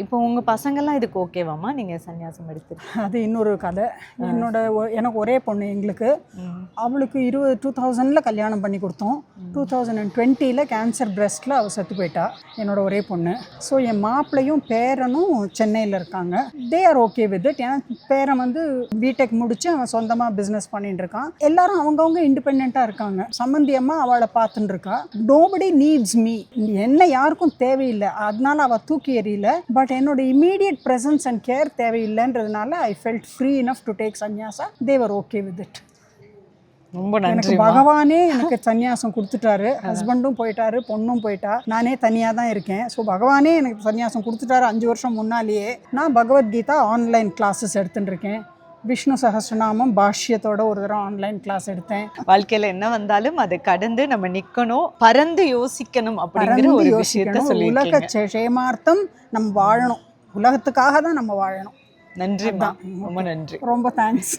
இப்போ உங்க பசங்கள்லாம் இதுக்கு ஓகேவாம்மா நீங்க சன்னியாசம் எடுத்து? அது இன்னொரு கதை. எனக்கு ஒரே பொண்ணு எங்களுக்கு. அவளுக்கு 2000ல கல்யாணம் பண்ணி கொடுத்தோம். 2020ல் கேன்சர் பிரெஸ்ட்டில் அவள் செத்து போயிட்டா, என்னோட ஒரே பொண்ணு. ஸோ என் மாப்பிள்ளையும் பேரனும் சென்னையில் இருக்காங்க. They are okay with it. ஏன்னா பேரன் வந்து பிடெக் முடிச்சு அவன் சொந்தமாக பிஸ்னஸ் பண்ணிட்டு இருக்கான். எல்லாரும் அவங்கவுங்க இண்டிபெண்ட்டாக இருக்காங்க. சம்பந்தியமாக அவளை பார்த்துட்டு இருக்கா. Nobody needs me. என்ன யாருக்கும் தேவையில்லை, அதனால அவள் தூக்கி எறியல. பட் என்னோட இமீடியட் ப்ரெசன்ஸ் அண்ட் கேர் தேவையில்லைன்றதுனால I felt free enough to take sannyasa. They were okay with it. ரொம்ப நன்றி. எனக்கு பகவானே எனக்கு சன்னியாசம் கொடுத்துட்டாரு. ஹஸ்பண்டும் போயிட்டாரு, பொண்ணும் போயிட்டா, நானே தனியாக தான் இருக்கேன். ஸோ பகவானே எனக்கு சன்னியாசம் கொடுத்துட்டாரு 5 வருஷம் முன்னாலேயே. நான் பகவத்கீதா ஆன்லைன் கிளாஸஸ் எடுத்துட்டு இருக்கேன். விஷ்ணு சஹஸ்ரநாமம் பாஷ்யத்தோட ஒரு தடவை ஆன்லைன் கிளாஸ் எடுத்தேன். வாழ்க்கையில என்ன வந்தாலும் அதை கடந்து நம்ம நிக்கணும், பறந்து யோசிக்கணும் அப்படிங்கிற ஒரு விஷயத்தை சொல்லியிருக்கீங்க. உலக க்ஷேமார்த்தம் நம்ம வாழணும், உலகத்துக்காக தான் நம்ம வாழணும். நன்றி, ரொம்ப நன்றி. ரொம்ப தேங்க்ஸ்.